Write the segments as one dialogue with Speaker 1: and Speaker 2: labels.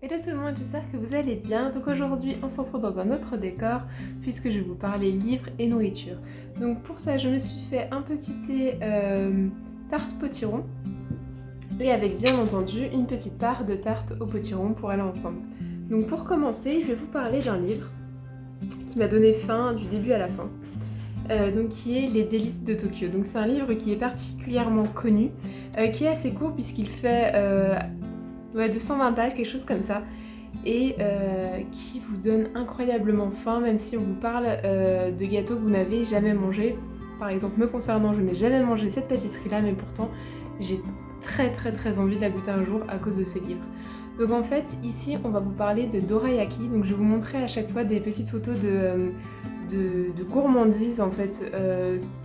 Speaker 1: Hello tout le monde, j'espère que vous allez bien. Donc aujourd'hui, on se retrouve dans un autre décor puisque je vais vous parler livres et nourriture. Donc pour ça, je me suis fait un petit thé tarte potiron et avec bien entendu une petite part de tarte au potiron pour aller ensemble. Donc pour commencer, je vais vous parler d'un livre qui m'a donné faim du début à la fin. Donc qui est Les délices de Tokyo. Donc c'est un livre qui est particulièrement connu, qui est assez court puisqu'il fait 220 pages, quelque chose comme ça, et qui vous donne incroyablement faim, même si on vous parle de gâteaux que vous n'avez jamais mangé. Par exemple, me concernant, je n'ai jamais mangé cette pâtisserie-là, mais pourtant j'ai très envie de la goûter un jour à cause de ce livre. Donc en fait, ici, on va vous parler de dorayaki. Donc je vais vous montrer à chaque fois des petites photos de gourmandises en fait,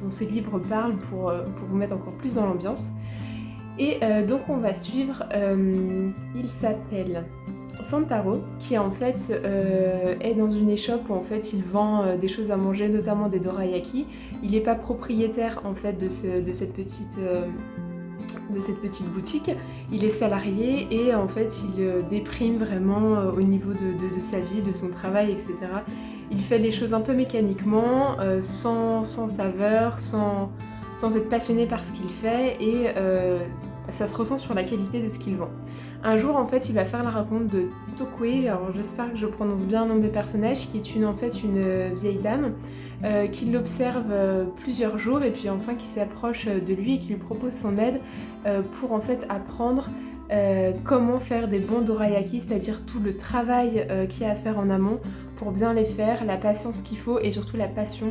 Speaker 1: dont ces livres parlent pour vous mettre encore plus dans l'ambiance. Et donc on va suivre, il s'appelle Santaro, qui en fait est dans une échoppe où en fait il vend des choses à manger, notamment des dorayaki. Il n'est pas propriétaire en fait de cette petite boutique, il est salarié et en fait il déprime vraiment au niveau de sa vie, de son travail, etc. Il fait les choses un peu mécaniquement, sans saveur, sans être passionné par ce qu'il fait et ça se ressent sur la qualité de ce qu'il vend. Un jour en fait il va faire la rencontre de Tokue, alors j'espère que je prononce bien le nom des personnages, qui est en fait une vieille dame qui l'observe plusieurs jours et puis enfin qui s'approche de lui et qui lui propose son aide pour en fait apprendre comment faire des bons dorayaki, c'est-à-dire tout le travail qu'il y a à faire en amont pour bien les faire, la patience qu'il faut et surtout la passion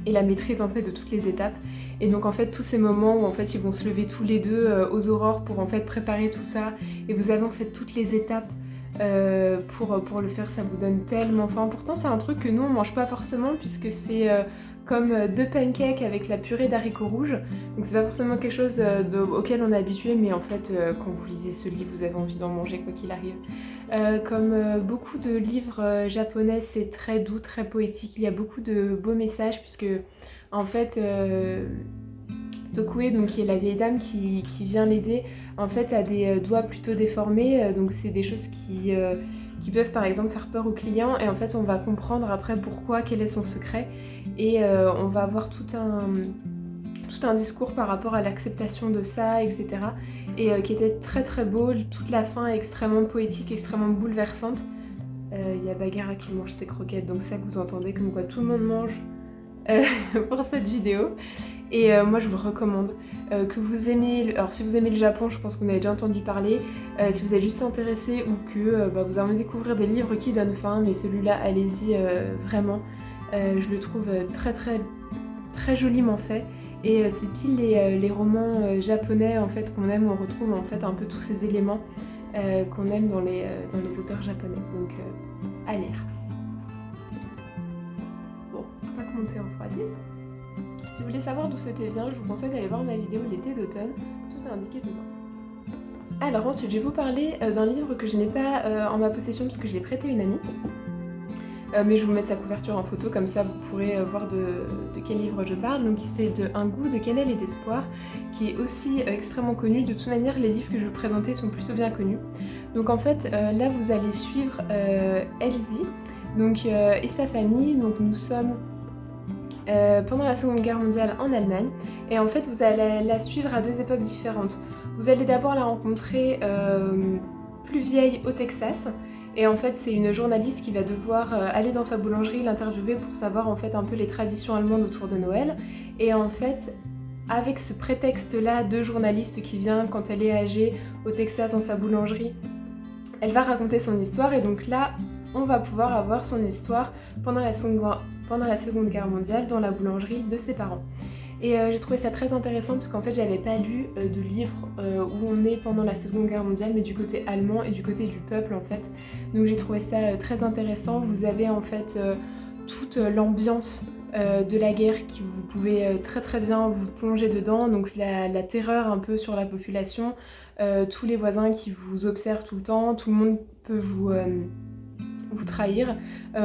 Speaker 1: et la maîtrise en fait de toutes les étapes. Et donc en fait tous ces moments où en fait ils vont se lever tous les deux aux aurores pour en fait préparer tout ça et vous avez en fait toutes les étapes pour le faire, ça vous donne tellement faim. Pourtant c'est un truc que nous on mange pas forcément puisque c'est comme deux pancakes avec la purée d'haricots rouges. Donc c'est pas forcément quelque chose auquel on est habitué, mais en fait quand vous lisez ce livre vous avez envie d'en manger quoi qu'il arrive. Comme beaucoup de livres japonais, c'est très doux, très poétique, il y a beaucoup de beaux messages puisque en fait Tokue, donc qui est la vieille dame qui vient l'aider, en fait a des doigts plutôt déformés, donc c'est des choses qui peuvent par exemple faire peur aux clients et en fait on va comprendre après pourquoi, quel est son secret et on va avoir tout un discours par rapport à l'acceptation de ça, etc. Et qui était très beau, toute la fin est extrêmement poétique, extrêmement bouleversante. Il y a Bagheera qui mange ses croquettes, donc c'est ça que vous entendez, comme quoi tout le monde mange pour cette vidéo. Et moi je vous le recommande, que vous aimez, alors si vous aimez le Japon, je pense que vous en avez déjà entendu parler, si vous êtes juste intéressé ou que vous avez envie de découvrir des livres qui donnent faim, mais celui-là allez-y vraiment, je le trouve très joliment fait. Et c'est pile les romans japonais en fait qu'on aime, où on retrouve en fait un peu tous ces éléments qu'on aime dans les auteurs japonais, donc à lire. Bon, on va commenter en x10. Si vous voulez savoir d'où ce thé vient, je vous conseille d'aller voir ma vidéo l'été d'automne, tout est indiqué dedans. Alors ensuite, je vais vous parler d'un livre que je n'ai pas en ma possession parce que je l'ai prêté à une amie. Mais je vais vous mettre sa couverture en photo, comme ça vous pourrez voir de quel livre je parle. Donc c'est de Un goût de cannelle et d'espoir, qui est aussi extrêmement connu. De toute manière, les livres que je vais vous présenter sont plutôt bien connus. Donc en fait, là vous allez suivre Elsie donc, et sa famille. Donc nous sommes pendant la Seconde Guerre mondiale en Allemagne. Et en fait, vous allez la suivre à deux époques différentes. Vous allez d'abord la rencontrer plus vieille au Texas. Et en fait, c'est une journaliste qui va devoir aller dans sa boulangerie, l'interviewer pour savoir en fait un peu les traditions allemandes autour de Noël. Et en fait, avec ce prétexte-là de journaliste qui vient quand elle est âgée au Texas dans sa boulangerie, elle va raconter son histoire. Et donc là, on va pouvoir avoir son histoire pendant la Seconde Guerre mondiale dans la boulangerie de ses parents. Et j'ai trouvé ça très intéressant parce qu'en fait j'avais pas lu de livre où on est pendant la Seconde Guerre mondiale, mais du côté allemand et du côté du peuple en fait. Donc j'ai trouvé ça très intéressant. Vous avez en fait toute l'ambiance de la guerre qui vous pouvez très bien vous plonger dedans. Donc la terreur un peu sur la population, tous les voisins qui vous observent tout le temps, tout le monde peut vous trahir.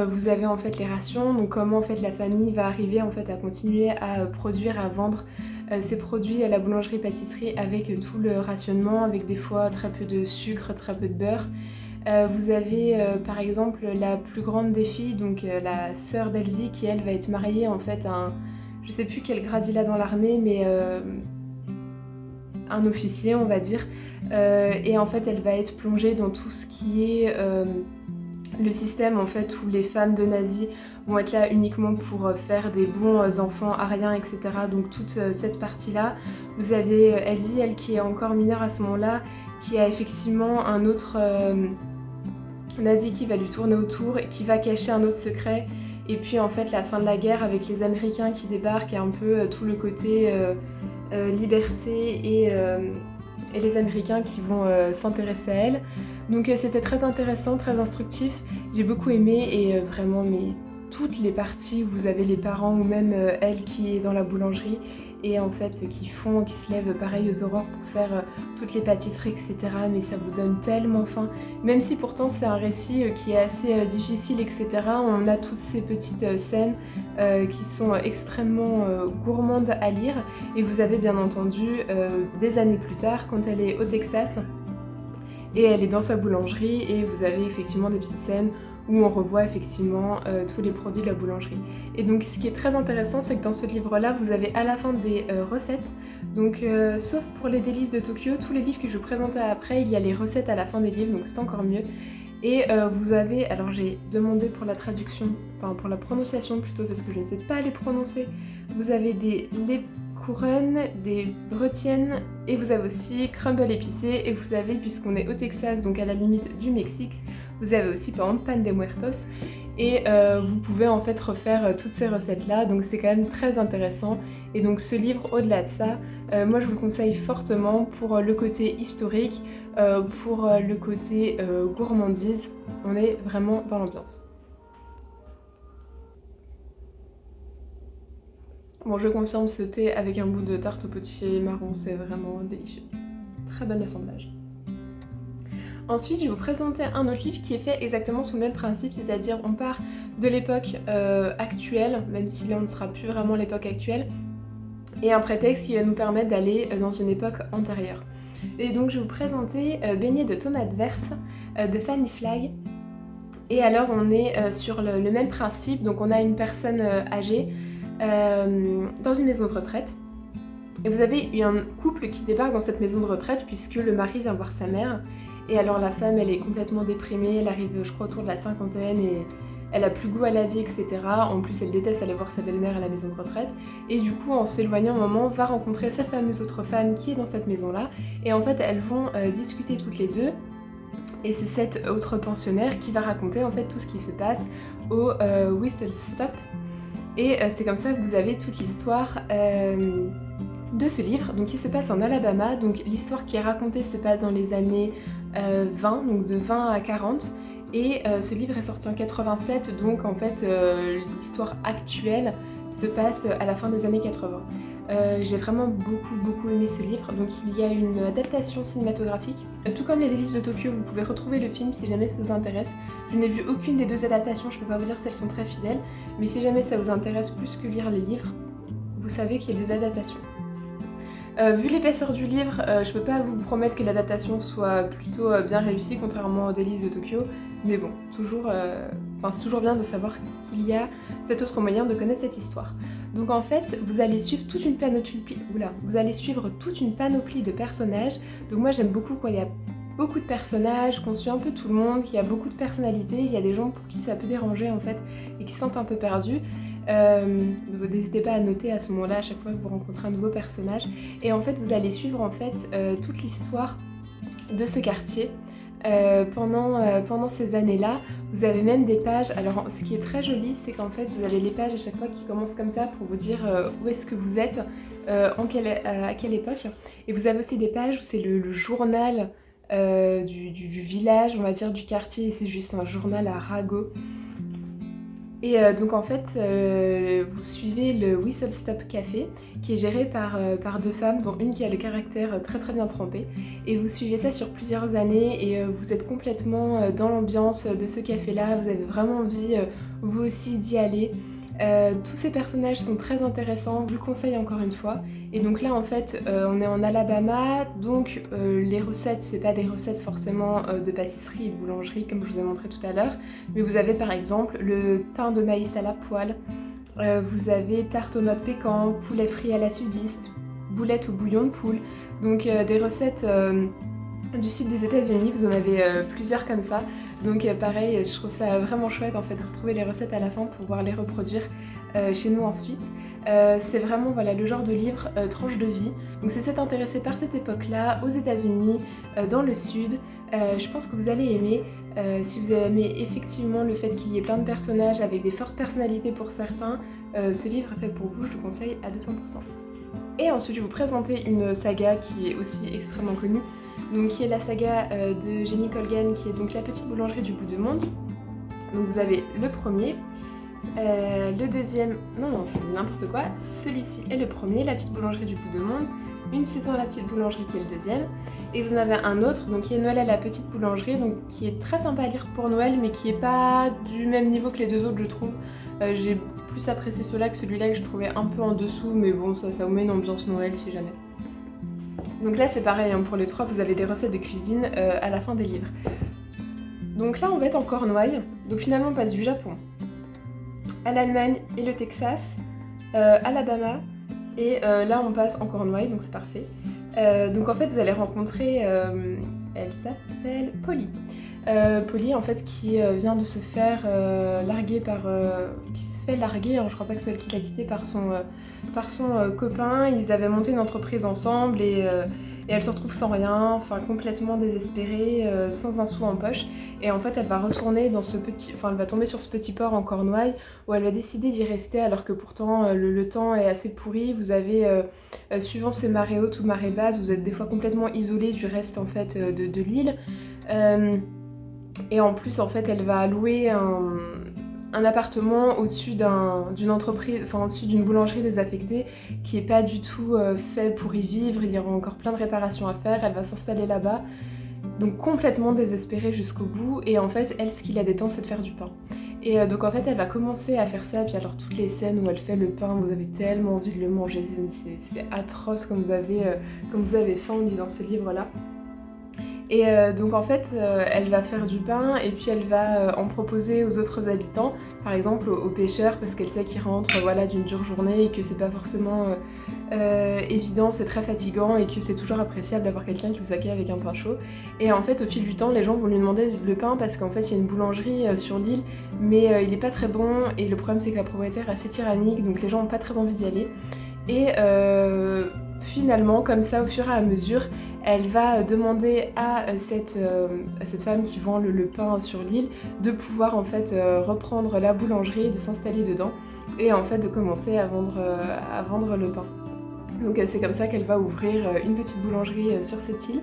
Speaker 1: Vous avez en fait les rations, donc comment en fait la famille va arriver en fait à continuer à produire, à vendre ces produits à la boulangerie-pâtisserie avec tout le rationnement, avec des fois très peu de sucre, très peu de beurre. Vous avez par exemple la plus grande des filles, donc la sœur d'Elsie qui elle va être mariée en fait à un... Je sais plus quel grade il a dans l'armée, mais un officier on va dire. Et en fait elle va être plongée dans tout ce qui est le système en fait où les femmes de nazis vont être là uniquement pour faire des bons enfants ariens, etc. Donc toute cette partie-là. Vous avez Elsie, elle qui est encore mineure à ce moment-là, qui a effectivement un autre nazi qui va lui tourner autour et qui va cacher un autre secret. Et puis en fait la fin de la guerre avec les Américains qui débarquent et un peu tout le côté liberté et les Américains qui vont s'intéresser à elle. Donc c'était très intéressant, très instructif, j'ai beaucoup aimé et vraiment mais toutes les parties où vous avez les parents ou même elle qui est dans la boulangerie et en fait qui se lèvent pareil aux aurores pour faire toutes les pâtisseries, etc. Mais ça vous donne tellement faim, même si pourtant c'est un récit qui est assez difficile, etc. On a toutes ces petites scènes qui sont extrêmement gourmandes à lire et vous avez bien entendu des années plus tard quand elle est au Texas et elle est dans sa boulangerie et vous avez effectivement des petites scènes où on revoit effectivement tous les produits de la boulangerie. Et donc ce qui est très intéressant, c'est que dans ce livre-là, vous avez à la fin des recettes. Donc sauf pour les délices de Tokyo, tous les livres que je vous présentais après, il y a les recettes à la fin des livres, donc c'est encore mieux. Et vous avez, alors j'ai demandé pour la traduction, enfin pour la prononciation plutôt, parce que je ne sais pas les prononcer, vous avez des couronnes, des bretiennes et vous avez aussi crumble épicé et vous avez, puisqu'on est au Texas, donc à la limite du Mexique, vous avez aussi par exemple pan de muertos et vous pouvez en fait refaire toutes ces recettes là, donc c'est quand même très intéressant. Et donc ce livre, au-delà de ça, moi je vous le conseille fortement pour le côté historique, pour le côté gourmandise, on est vraiment dans l'ambiance. Bon, je confirme, ce thé avec un bout de tarte au potier marron, c'est vraiment délicieux. Très bon assemblage. Ensuite, je vais vous présenter un autre livre qui est fait exactement sous le même principe, c'est-à-dire on part de l'époque actuelle, même si là on ne sera plus vraiment l'époque actuelle, et un prétexte qui va nous permettre d'aller dans une époque antérieure. Et donc je vais vous présenter Beignets de tomates vertes de Fanny Flagg. Et alors on est sur le même principe, donc on a une personne âgée dans une maison de retraite. Et vous avez un couple qui débarque dans cette maison de retraite puisque le mari vient voir sa mère. Et alors la femme, elle est complètement déprimée, elle arrive je crois autour de la cinquantaine et elle a plus goût à la vie, etc. En plus elle déteste aller voir sa belle-mère à la maison de retraite. Et du coup en s'éloignant un moment, va rencontrer cette fameuse autre femme qui est dans cette maison-là. Et en fait elles vont discuter toutes les deux. Et c'est cette autre pensionnaire qui va raconter en fait tout ce qui se passe au Whistle Stop. Et c'est comme ça que vous avez toute l'histoire de ce livre, donc qui se passe en Alabama. Donc l'histoire qui est racontée se passe dans les années 20, donc de 20 à 40. Et ce livre est sorti en 87, donc en fait l'histoire actuelle se passe à la fin des années 80. J'ai vraiment beaucoup aimé ce livre, donc il y a une adaptation cinématographique. Tout comme Les Délices de Tokyo, vous pouvez retrouver le film si jamais ça vous intéresse. Je n'ai vu aucune des deux adaptations, je peux pas vous dire si elles sont très fidèles, mais si jamais ça vous intéresse plus que lire les livres, vous savez qu'il y a des adaptations. Vu l'épaisseur du livre, je peux pas vous promettre que l'adaptation soit plutôt bien réussie, contrairement aux Délices de Tokyo, mais bon, c'est toujours bien de savoir qu'il y a cet autre moyen de connaître cette histoire. Donc en fait, vous allez suivre toute une panoplie, de personnages. Donc moi j'aime beaucoup quand il y a beaucoup de personnages, qu'on suit un peu tout le monde, qu'il y a beaucoup de personnalités, il y a des gens pour qui ça peut déranger en fait et qui se sentent un peu perdus. N'hésitez pas à noter à ce moment-là à chaque fois que vous rencontrez un nouveau personnage. Et en fait vous allez suivre en fait toute l'histoire de ce quartier. Pendant ces années-là, vous avez même des pages. Alors ce qui est très joli, c'est qu'en fait vous avez les pages à chaque fois qui commencent comme ça pour vous dire où est-ce que vous êtes, à quelle époque. Et vous avez aussi des pages où c'est le journal du village, on va dire du quartier, et c'est juste un journal à ragots. Et donc en fait, vous suivez le Whistle Stop Café, qui est géré par deux femmes, dont une qui a le caractère très bien trempé. Et vous suivez ça sur plusieurs années et vous êtes complètement dans l'ambiance de ce café-là. Vous avez vraiment envie, vous aussi, d'y aller. Tous ces personnages sont très intéressants, je vous le conseille encore une fois. Et donc là en fait on est en Alabama, donc les recettes c'est pas des recettes forcément de pâtisserie et de boulangerie comme je vous ai montré tout à l'heure, mais vous avez par exemple le pain de maïs à la poêle, vous avez tarte aux noix de pécan, poulet frit à la sudiste, boulettes au bouillon de poule, donc des recettes du sud des États-Unis, vous en avez plusieurs comme ça. Donc pareil, je trouve ça vraiment chouette en fait de retrouver les recettes à la fin pour pouvoir les reproduire chez nous ensuite. C'est vraiment voilà, le genre de livre tranche de vie. Donc si vous êtes intéressé par cette époque-là, aux États-Unis, dans le sud, je pense que vous allez aimer. Si vous aimez effectivement le fait qu'il y ait plein de personnages avec des fortes personnalités pour certains, ce livre est fait pour vous, je le conseille à 200%. Et ensuite je vais vous présenter une saga qui est aussi extrêmement connue, donc qui est la saga de Jenny Colgan, qui est donc La petite boulangerie du bout du monde. Donc vous avez le premier, le deuxième, non je dis n'importe quoi, celui-ci est le premier, La petite boulangerie du bout du monde, Une saison à la petite boulangerie qui est le deuxième, et vous en avez un autre donc qui est Noël à la petite boulangerie, donc qui est très sympa à lire pour Noël mais qui est pas du même niveau que les deux autres je trouve. J'ai plus apprécié celui-là que celui-là que je trouvais un peu en dessous, mais bon ça vous met une ambiance Noël si jamais. Donc là c'est pareil, hein, pour les trois vous avez des recettes de cuisine à la fin des livres. Donc là on va être en Cornouailles, donc finalement on passe du Japon à l'Allemagne et le Texas, Alabama, et là on passe en Cornouailles, donc c'est parfait. Donc en fait vous allez rencontrer, elle s'appelle Polly. Polly en fait qui vient de se faire larguer par... qui se fait larguer, hein, je crois pas que c'est elle qui l'a quitté par son copain. Ils avaient monté une entreprise ensemble et elle se retrouve sans rien, enfin complètement désespérée, sans un sou en poche. Et en fait elle va retourner dans ce petit... Enfin elle va tomber sur ce petit port en Cornouailles où elle va décider d'y rester alors que pourtant le temps est assez pourri. Vous avez, suivant ces marées hautes ou marées basses, vous êtes des fois complètement isolé du reste en fait de l'île. Et en plus en fait elle va louer un appartement au-dessus d'une entreprise, enfin au-dessus d'une boulangerie désaffectée qui est pas du tout fait pour y vivre, il y aura encore plein de réparations à faire, elle va s'installer là-bas, donc complètement désespérée jusqu'au bout, et en fait elle ce qui la détend c'est de faire du pain. Et donc en fait elle va commencer à faire ça, puis alors toutes les scènes où elle fait le pain, vous avez tellement envie de le manger, c'est atroce comme vous avez faim en lisant ce livre-là. Et donc en fait elle va faire du pain et puis elle va en proposer aux autres habitants, par exemple aux pêcheurs, parce qu'elle sait qu'ils rentrent voilà, d'une dure journée et que c'est pas forcément évident, c'est très fatigant et que c'est toujours appréciable d'avoir quelqu'un qui vous accueille avec un pain chaud. Et en fait au fil du temps les gens vont lui demander le pain parce qu'en fait il y a une boulangerie sur l'île mais il est pas très bon et le problème c'est que la propriétaire est assez tyrannique donc les gens ont pas très envie d'y aller. Et finalement comme ça au fur et à mesure elle va demander à cette femme qui vend le pain sur l'île de pouvoir en fait reprendre la boulangerie, de s'installer dedans et en fait de commencer à vendre le pain. Donc c'est comme ça qu'elle va ouvrir une petite boulangerie sur cette île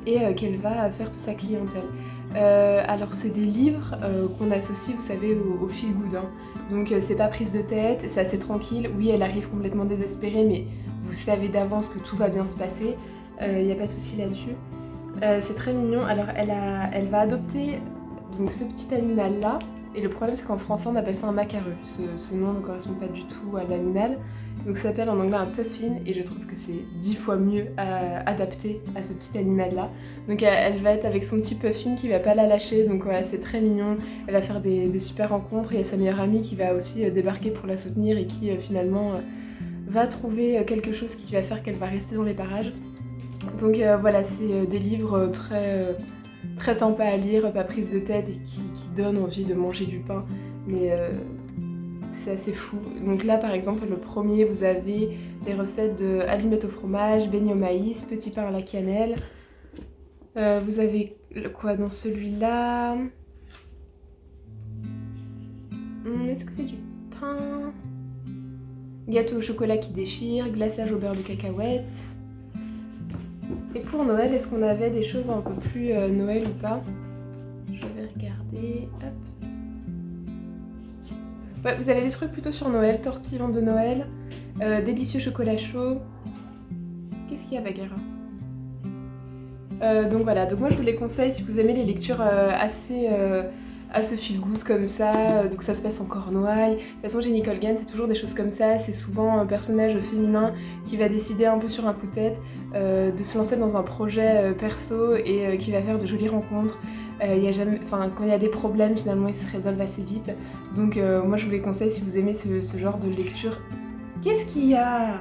Speaker 1: et qu'elle va faire toute sa clientèle. Alors c'est des livres qu'on associe, vous savez, au feel good, hein. Donc c'est pas prise de tête, c'est assez tranquille. Oui, elle arrive complètement désespérée, mais vous savez d'avance que tout va bien se passer. Il n'y a pas de souci là-dessus. C'est très mignon. Alors elle va adopter donc, ce petit animal-là. Et le problème c'est qu'en français on appelle ça un macareux. Ce nom ne correspond pas du tout à l'animal. Donc ça s'appelle en anglais un puffin et je trouve que c'est 10 fois mieux adapté à ce petit animal-là. Donc elle va être avec son petit puffin qui va pas la lâcher. Donc voilà, c'est très mignon. Elle va faire des super rencontres. Il y a sa meilleure amie qui va aussi débarquer pour la soutenir et qui finalement va trouver quelque chose qui va faire qu'elle va rester dans les parages. Donc voilà, c'est des livres très sympas à lire, pas prise de tête et qui donnent envie de manger du pain, mais c'est assez fou. Donc là par exemple le premier vous avez des recettes de allumettes au fromage, beignets au maïs, petit pain à la cannelle. Vous avez quoi dans celui-là? Est-ce que c'est du pain? Gâteau au chocolat qui déchire, glaçage au beurre de cacahuètes. Et pour Noël, est-ce qu'on avait des choses un peu plus Noël ou pas? Je vais regarder, hop. Ouais, vous avez des trucs plutôt sur Noël, tortillons de Noël, délicieux chocolat chaud. Qu'est-ce qu'il y a, Bagheera? Donc voilà, donc moi je vous les conseille si vous aimez les lectures assez à ce feel good comme ça, donc ça se passe en Cornouailles. De toute façon Jenny Colgan c'est toujours des choses comme ça, c'est souvent un personnage féminin qui va décider un peu sur un coup de tête de se lancer dans un projet perso et qui va faire de jolies rencontres. Quand il y a des problèmes finalement ils se résolvent assez vite, donc moi je vous les conseille si vous aimez ce genre de lecture. Qu'est-ce qu'il y a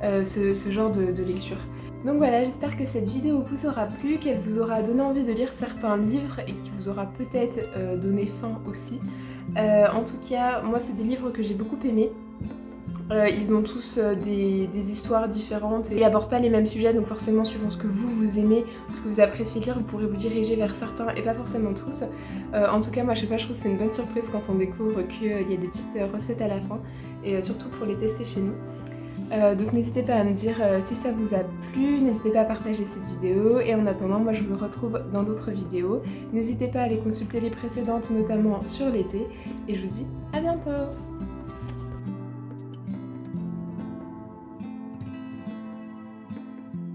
Speaker 1: ce genre de lecture. Donc voilà, j'espère que cette vidéo vous aura plu, qu'elle vous aura donné envie de lire certains livres et qui vous aura peut-être donné faim aussi. En tout cas, moi c'est des livres que j'ai beaucoup aimés. Ils ont tous des histoires différentes et abordent pas les mêmes sujets, donc forcément suivant ce que vous aimez, ce que vous appréciez lire, vous pourrez vous diriger vers certains et pas forcément tous. En tout cas moi je sais pas, je trouve que c'est une bonne surprise quand on découvre qu'il y a des petites recettes à la fin et surtout pour les tester chez nous. Donc n'hésitez pas à me dire si ça vous a plu, n'hésitez pas à partager cette vidéo et en attendant moi je vous retrouve dans d'autres vidéos. N'hésitez pas à aller consulter les précédentes notamment sur l'été et je vous dis à bientôt.